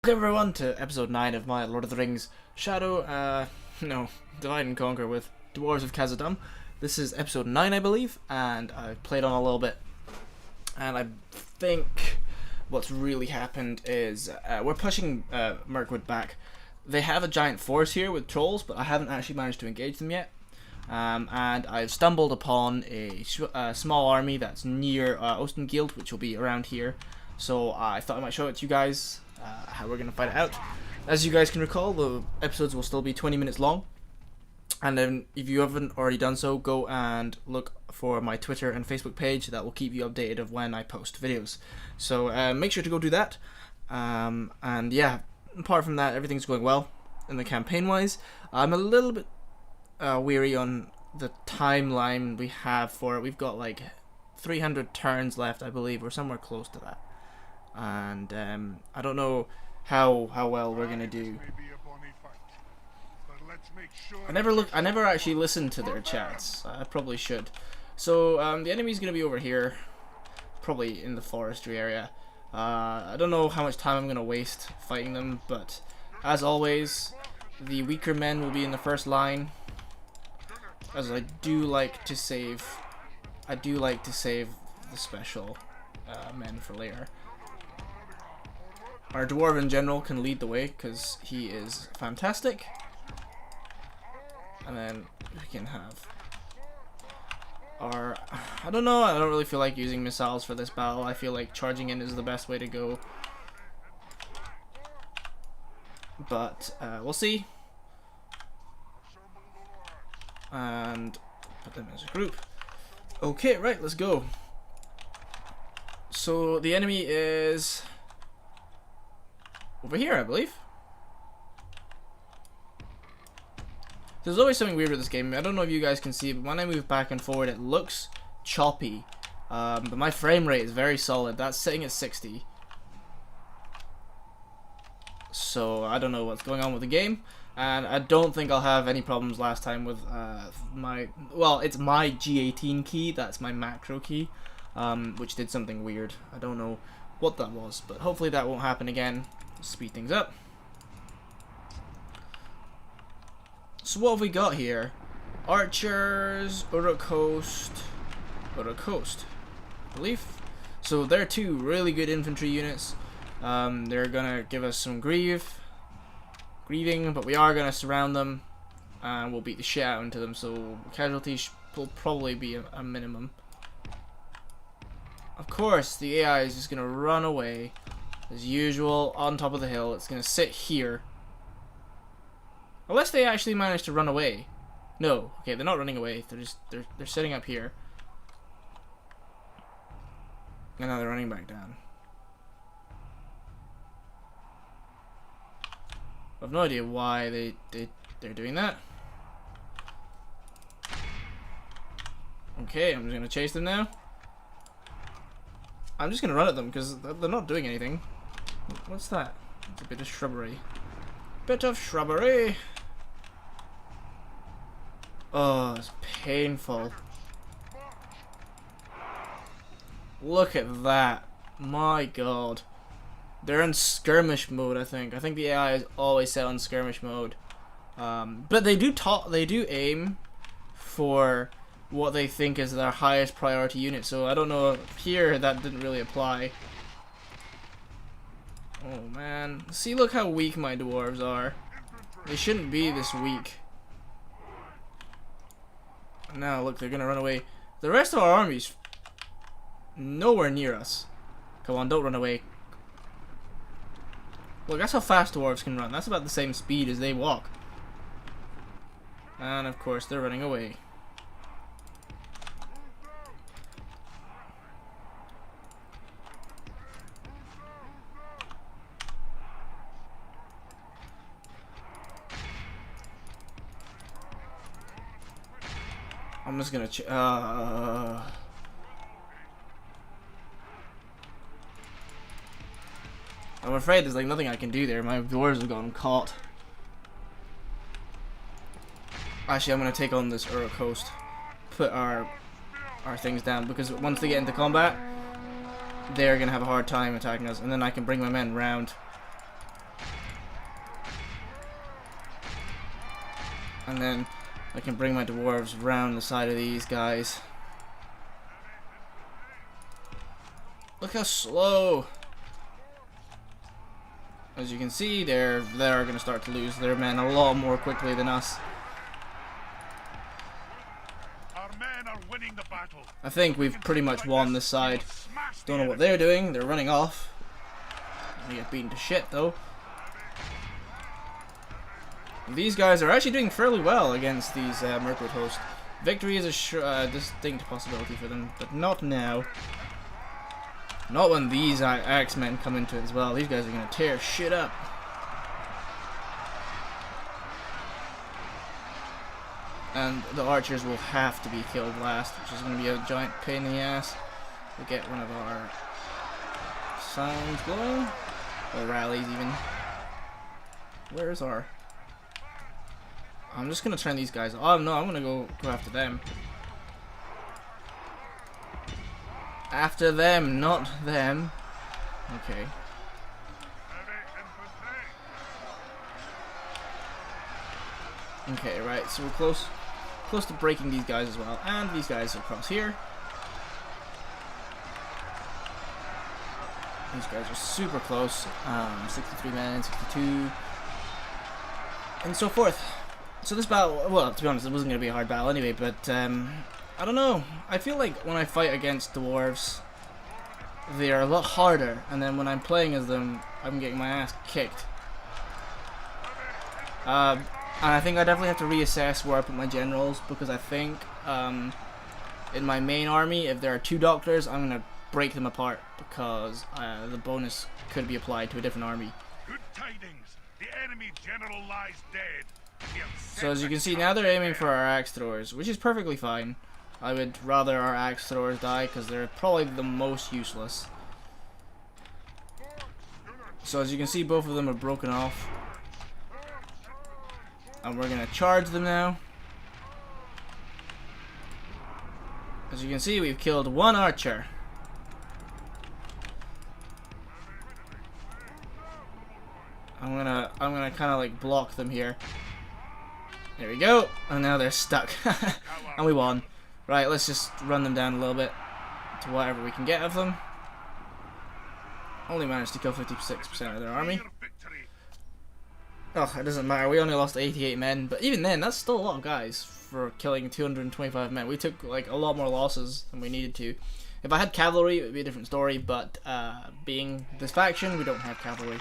Welcome everyone to episode 9 of my Lord of the Rings Divide and Conquer with Dwarves of Khazad-Dum. This is episode 9, I believe, and I've played on a little bit. And I think what's really happened is we're pushing Mirkwood back. They have a giant force here with trolls, but I haven't actually managed to engage them yet. And I've stumbled upon a small army that's near Ostengield, which will be around here. So I thought I might show it to you guys. How we're going to fight it out. As you guys can recall, the episodes will still be 20 minutes long. And then if you haven't already done so, go and look for my Twitter and Facebook page. That will keep you updated of when I post videos. So make sure to go do that. And yeah, apart from that, everything's going well in the campaign wise. I'm a little bit weary on the timeline we have for it. We've got like 300 turns left, I believe. We're somewhere close to that. And I don't know how well we're gonna do. I never actually listened to their chats. I probably should. So the enemy's gonna be over here, probably in the forestry area. I don't know how much time I'm gonna waste fighting them, but as always, the weaker men will be in the first line, as I do like to save. The special men for later. Our Dwarven general can lead the way because he is fantastic. And then we can have our... I don't really feel like using missiles for this battle. I feel like charging in is the best way to go. But we'll see. And put them as a group. Okay, right, let's go. So the enemy is... over here, I believe. There's always something weird with this game. I don't know if you guys can see, but when I move back and forward, it looks choppy. But my frame rate is very solid. That's sitting at 60. So I don't know what's going on with the game. And I don't think I'll have any problems last time with it's my G18 key. That's my macro key, which did something weird. I don't know what that was, but hopefully that won't happen again. Speed things up. So what have we got here? Archers, Uruk-Coast, I believe. So they're two really good infantry units. They're gonna give us some grieving, but we are gonna surround them, and we'll beat the shit out into them. So casualties will probably be a minimum. Of course, the AI is just gonna run away. As usual, on top of the hill. It's gonna sit here. Unless they actually manage to run away. No, okay, they're not running away. They're sitting up here. And now they're running back down. I have no idea why they're doing that. Okay, I'm just gonna chase them now. I'm just gonna run at them because they're not doing anything. What's that? It's a bit of shrubbery. Bit of shrubbery. Oh, it's painful. Look at that. My god. They're in skirmish mode, I think. I think the AI is always set on skirmish mode. But they do aim for what they think is their highest priority unit. So I don't know, here that didn't really apply. Oh man. See, look how weak my dwarves are. They shouldn't be this weak. Now look, they're gonna run away. The rest of our army's nowhere near us. Come on, don't run away. Look, that's how fast dwarves can run. That's about the same speed as they walk. And of course they're running away. I'm just gonna I'm afraid there's like nothing I can do there. My dwarves have gotten caught. Actually, I'm gonna take on this Uruk-Coast. Put our things down, because once they get into combat, they're gonna have a hard time attacking us, and then I can bring my men round. And then I can bring my dwarves around the side of these guys. Look how slow. As you can see, they're going to start to lose their men a lot more quickly than us. Our men are winning the battle. I think we've pretty much won this side. Don't know what they're doing. They're running off. They get beaten to shit though. These guys are actually doing fairly well against these Mirkwood hosts. Victory is a distinct possibility for them, but not now. Not when these X-Men come into it as well. These guys are going to tear shit up. And the archers will have to be killed last, which is going to be a giant pain in the ass. We'll get one of our sounds going. Or rallies even. Where's our... I'm just going to turn these guys... Oh no, I'm going to go after them. After them, not them. Okay. Okay, right, so we're close to breaking these guys as well. And these guys across here. These guys are super close. 63 men, 62. And so forth. So this battle, well, to be honest, it wasn't going to be a hard battle anyway, but I don't know. I feel like when I fight against dwarves, they are a lot harder, and then when I'm playing as them, I'm getting my ass kicked. And I think I definitely have to reassess where I put my generals, because I think in my main army, if there are 2 doctors, I'm going to break them apart, because the bonus could be applied to a different army. Good tidings. The enemy general lies dead. So as you can see, now they're aiming for our axe throwers, which is perfectly fine. I would rather our axe throwers die, because they're probably the most useless. So as you can see, both of them are broken off. And we're going to charge them now. As you can see, we've killed 1 archer. I'm gonna kind of like block them here. There we go. And now they're stuck. And we won. Right, let's just run them down a little bit to whatever we can get of them. Only managed to kill 56% of their army. Oh, it doesn't matter. We only lost 88 men, but even then, that's still a lot of guys for killing 225 men. We took like a lot more losses than we needed to. If I had cavalry, it would be a different story, but being this faction, we don't have cavalry.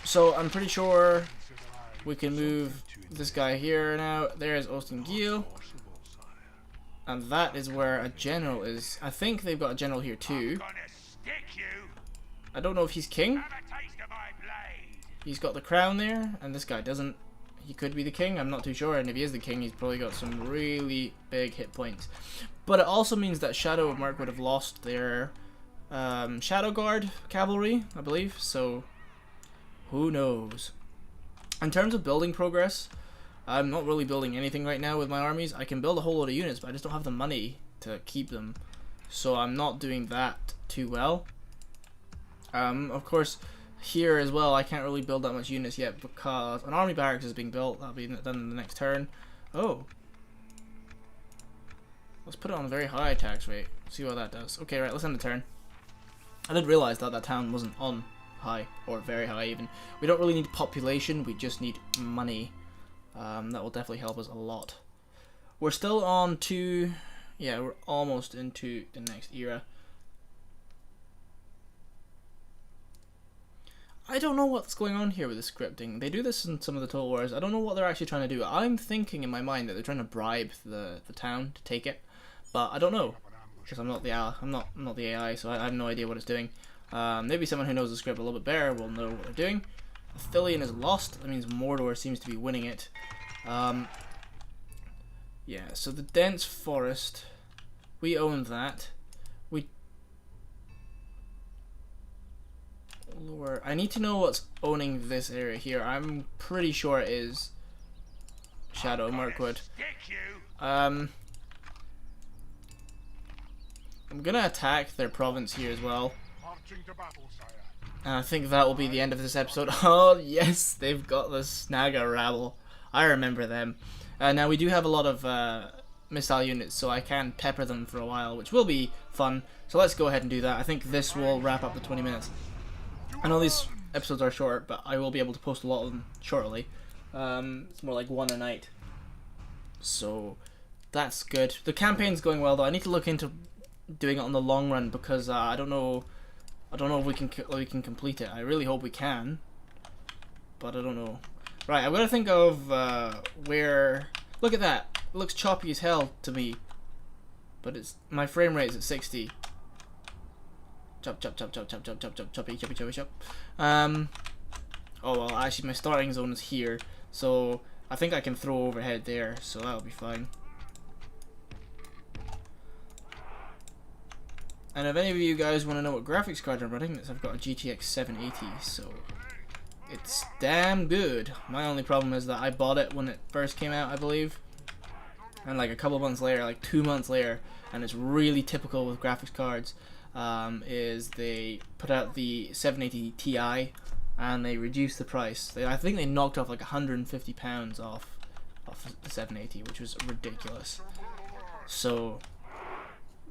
So I'm pretty sure we can move this guy here now. There's Ostengil. And that is where a general is. I think they've got a general here too. I don't know if he's king. He's got the crown there, and this guy doesn't. He could be the king, I'm not too sure, and if he is the king, he's probably got some really big hit points. But it also means that Shadow of Mirk would have lost their Shadow Guard cavalry, I believe, so who knows. In terms of building progress, I'm not really building anything right now with my armies. I can build a whole load of units, but I just don't have the money to keep them, so I'm not doing that too well. Of course, here as well, I can't really build that much units yet because an army barracks is being built. That'll be done in the next turn. Oh. Let's put it on a very high tax rate. See what that does. Okay, right, let's end the turn. I didn't realize that that town wasn't on high, or very high even. We don't really need population, we just need money. That will definitely help us a lot. We're still on to... yeah, we're almost into the next era. I don't know what's going on here with the scripting. They do this in some of the Total Wars. I don't know what they're actually trying to do. I'm thinking in my mind that they're trying to bribe the town to take it, but I don't know because I'm not the AI, so I have no idea what it's doing. Maybe someone who knows the script a little bit better will know what they're doing. Athelion is lost. That means Mordor seems to be winning it. Yeah. So the dense forest, we own that. Lore. I need to know what's owning this area here. I'm pretty sure it is Shadow Mirkwood. I'm gonna attack their province here as well. And I think that will be the end of this episode. Oh, yes, they've got the Snagga rabble. I remember them. Now, we do have a lot of missile units, so I can pepper them for a while, which will be fun. So let's go ahead and do that. I think this will wrap up the 20 minutes. I know these episodes are short, but I will be able to post a lot of them shortly. It's more like one a night. So that's good. The campaign's going well, though. I need to look into doing it on the long run because I don't know if we can complete it. I really hope we can, but I don't know. Right, I'm gonna think of where. Look at that. It looks choppy as hell to me, but my frame rate is at 60. Chop chop chop chop chop chop chop chop choppy choppy choppy chop. Oh well, actually my starting zone is here, so I think I can throw overhead there, so that'll be fine. And if any of you guys want to know what graphics card I'm running, I've got a GTX 780, so it's damn good. My only problem is that I bought it when it first came out, I believe, and like a couple months later, like 2 months later, and it's really typical with graphics cards, is they put out the 780 Ti and they reduced the price. I think they knocked off like £150 off the 780, which was ridiculous. So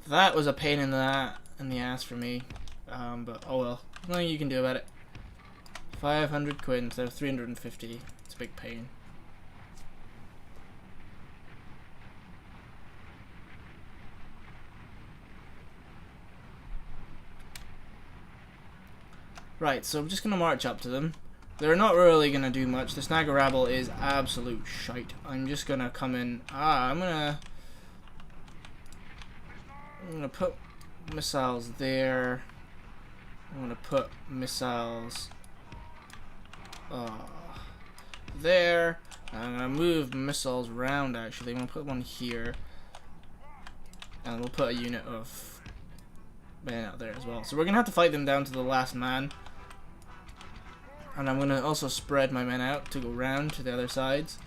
that was a pain in the ass for me, but oh well, nothing you can do about it. 500 quid instead of 350. It's a big pain. Right, so I'm just gonna march up to them. They're not really gonna do much. The Snagga rabble is absolute shite. I'm just gonna come in. I'm gonna put missiles there. I'm gonna put missiles there. I'm gonna move missiles around. Actually, I'm gonna put one here, and we'll put a unit of men out there as well. So we're gonna have to fight them down to the last man. And I'm gonna also spread my men out to go round to the other sides.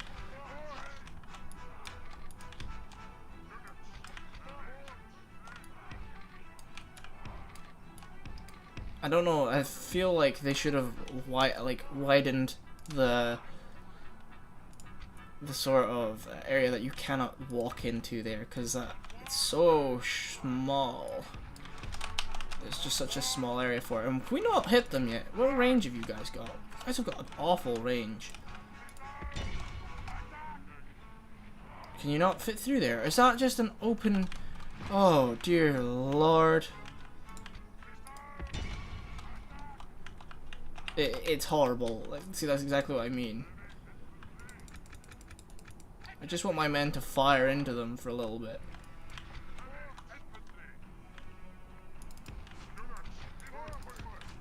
I don't know. I feel like they should have widened the sort of area that you cannot walk into there, because it's so small. It's just such a small area for it. And have we not hit them yet? What range have you guys got? You guys have got an awful range. Can you not fit through there? Is that just an open... Oh, dear lord. It's horrible. Like, see, that's exactly what I mean. I just want my men to fire into them for a little bit.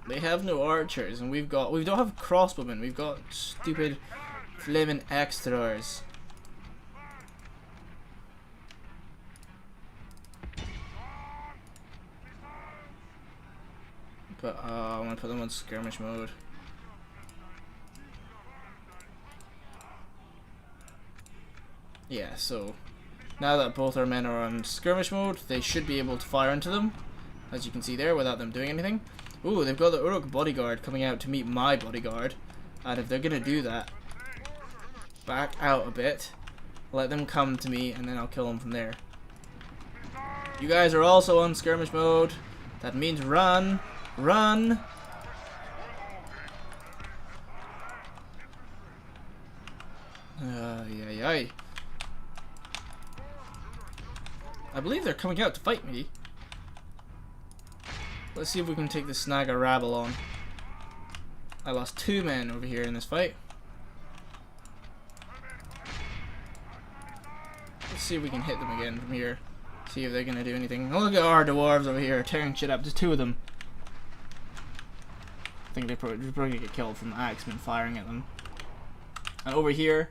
They have no archers, and we don't have crossbowmen. We've got stupid flaming axe throwers. But I'm gonna put them on skirmish mode. Yeah, so now that both our men are on skirmish mode, they should be able to fire into them, as you can see there, without them doing anything. Ooh, they've got the Uruk bodyguard coming out to meet my bodyguard. And if they're gonna do that, back out a bit, let them come to me, and then I'll kill them from there. You guys are also on skirmish mode. That means run! Run! Ay. I believe they're coming out to fight me. Let's see if we can take the Snagga rabble on. I lost 2 men over here in this fight. Let's see if we can hit them again from here. See if they're gonna do anything. Oh, look at our dwarves over here tearing shit up. There's 2 of them. I think they're probably get killed from the axemen firing at them. And over here,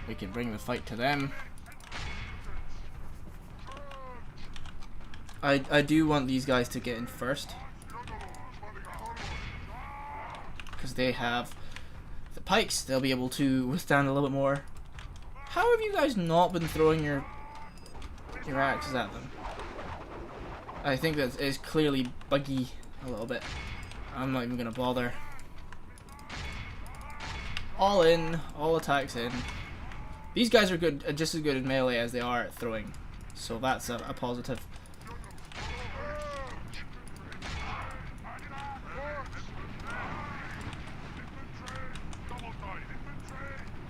we can bring the fight to them. I do want these guys to get in first, because they have the pikes. They'll be able to withstand a little bit more. How have you guys not been throwing your axes at them? I think that is clearly buggy a little bit. I'm not even gonna bother. All in, all attacks in. These guys are good, just as good at melee as they are at throwing, so that's a positive.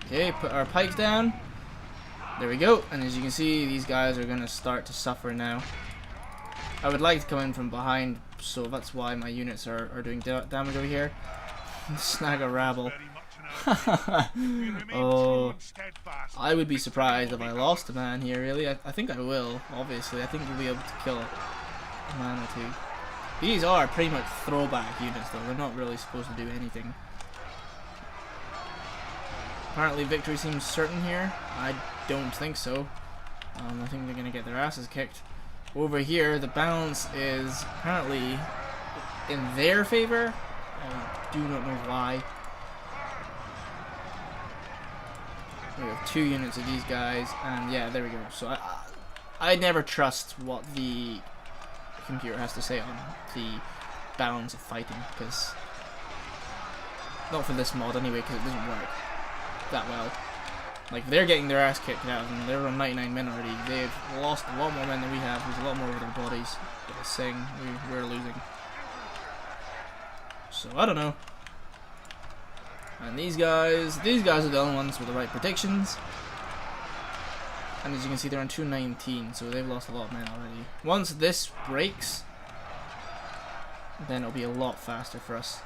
Okay, put our pikes down. There we go. And as you can see, these guys are going to start to suffer now. I would like to come in from behind, so that's why my units are doing damage over here. Snag a rabble. Oh, I would be surprised if I lost a man here, really. I think I will, obviously. I think we'll be able to kill a man or two. These are pretty much throwback units, though. They're not really supposed to do anything. Apparently victory seems certain here. I don't think so. I think they're going to get their asses kicked. Over here, the balance is apparently in their favor. I do not know why. We have 2 units of these guys, and yeah, there we go. So I never trust what the computer has to say on the balance of fighting, because not for this mod anyway, because it doesn't work that well. Like, they're getting their ass kicked out, and they're on 99 men already. They've lost a lot more men than we have. There's a lot more of their bodies. But it's saying we're losing. So I don't know. And these guys are the only ones with the right predictions. And as you can see, they're on 219, so they've lost a lot of men already. Once this breaks, then it'll be a lot faster for us.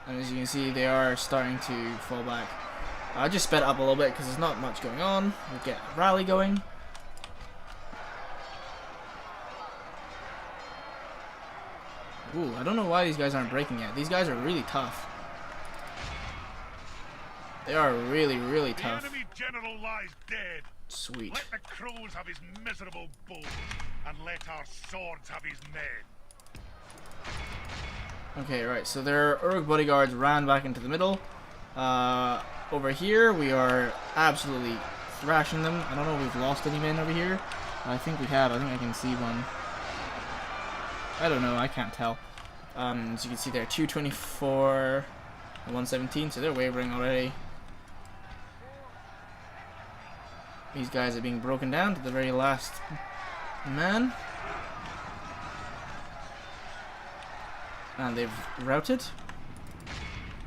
And as you can see, they are starting to fall back. I just sped it up a little bit because there's not much going on. We'll get a rally going. Ooh, I don't know why these guys aren't breaking yet. These guys are really tough. They are really, really tough. The enemy general lies dead. Sweet. Let the crows have his miserable bow, and let our swords have his men. Okay, right, so their Uruk bodyguards ran back into the middle. Over here, we are absolutely thrashing them. I don't know if we've lost any men over here. I think we have. I think I can see one. I don't know, I can't tell. As you can see there, 224 and 117, so they're wavering already. These guys are being broken down to the very last man. And they've routed.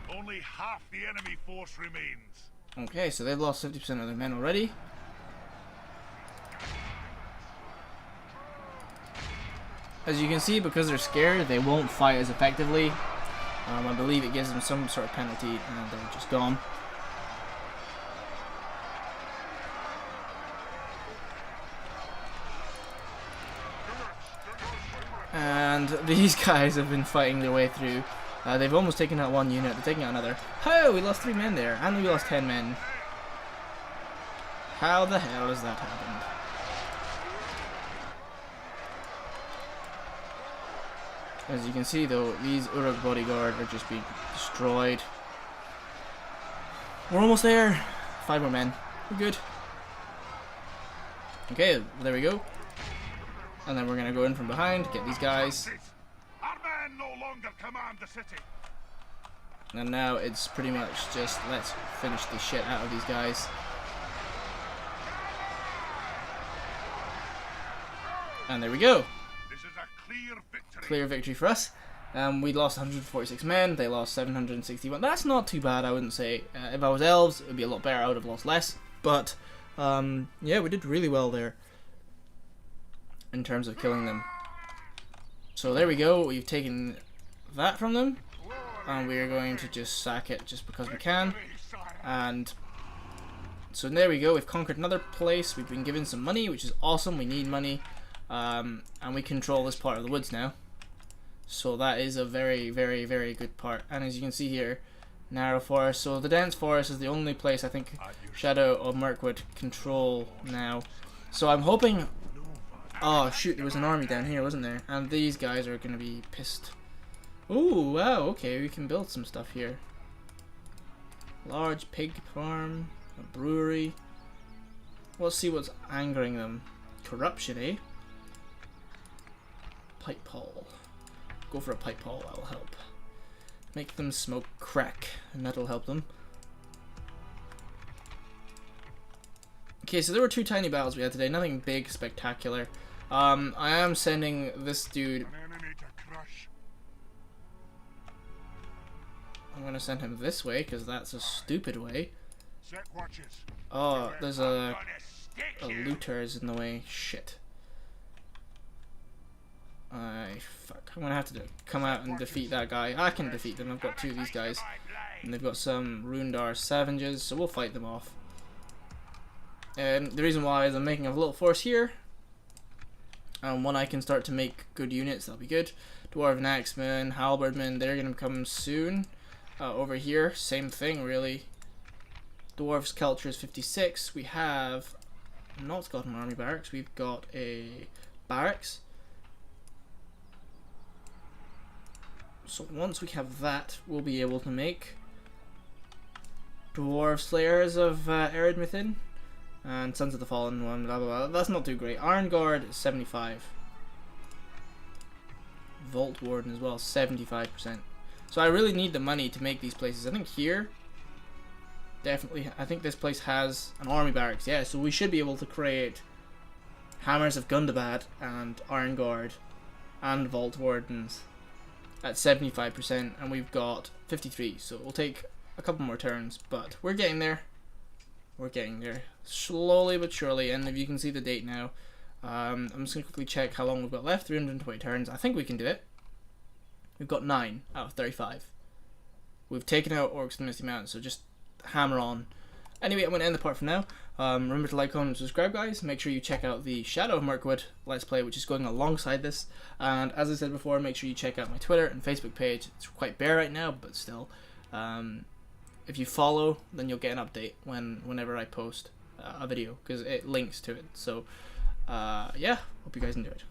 Only half the enemy force remains. Okay, so they've lost 50% of their men already. As you can see, because they're scared, they won't fight as effectively. I believe it gives them some sort of penalty, and they're just gone. And these guys have been fighting their way through. They've almost taken out one unit. They're taking out another. Oh, we lost 3 men there, and we lost 10 men. How the hell has that happened? As you can see, though, these Uruk bodyguard are just being destroyed. We're almost there. 5 more men. We're good. Okay, there we go. And then we're gonna go in from behind, get these guys. Our men no longer command the city. And now it's pretty much just let's finish the shit out of these guys. And there we go. This is a clear victory. Clear victory for us. We lost 146 men, they lost 761. That's not too bad, I wouldn't say. If I was elves, it would be a lot better, I would have lost less. But, yeah, we did really well there in terms of killing them. So there we go, we've taken that from them, and we are going to just sack it just because we can. And so there we go, we've conquered another place, we've been given some money, which is awesome, we need money, and we control this part of the woods now. So that is a very, very, very good part. And as you can see here, narrow forest. So the dense forest is the only place I think Shadow or Mirkwood control now. So I'm hoping... Oh shoot, there was an army down here, wasn't there? And these guys are going to be pissed. Ooh, wow, okay, we can build some stuff here. Large pig farm, a brewery. Let's see what's angering them. Corruption, eh? Pipe haul. Go for a pipe haul, that'll help. Make them smoke crack, and that'll help them. Okay, so there were 2 tiny battles we had today, nothing big, spectacular. I am sending this dude... An enemy to crush. I'm gonna send him this way, because that's a stupid way. Set watches. Oh, there's a I'm gonna stick you. looter is in the way. Shit. Fuck. I'm gonna have to come out and defeat that guy. I can defeat them. I've got 2 of these guys. And they've got some Rundar savages, so we'll fight them off. And the reason why is I'm making a little force here. And when I can start to make good units, that'll be good. Dwarven Axemen, Halberdmen, they're gonna come soon. Over here, same thing really. Dwarves culture is 56. We have not got an army barracks, we've got a barracks. So once we have that, we'll be able to make Dwarf Slayers of Eredmithin and Sons of the Fallen one, blah blah blah. That's not too great. Iron Guard is 75. Vault Warden as well, 75%. So I really need the money to make these places. I think here, definitely, I think this place has an army barracks. Yeah, so we should be able to create Hammers of Gundabad and Iron Guard and Vault Wardens at 75%, and we've got 53, so it will take a couple more turns, but we're getting there. We're getting there slowly but surely. And if you can see the date now, I'm just gonna quickly check how long we've got left. 320 turns. I think we can do it. We've got 9 out of 35. We've taken out Orcs and Misty Mountains, so just hammer on. Anyway, I'm gonna end the part for now. Remember to like, comment, and subscribe, guys. Make sure you check out the Shadow of Mirkwood Let's Play, which is going alongside this. And as I said before, make sure you check out my Twitter and Facebook page. It's quite bare right now, but still. If you follow, then you'll get an update whenever I post a video, because it links to it. So, yeah, hope you guys enjoyed.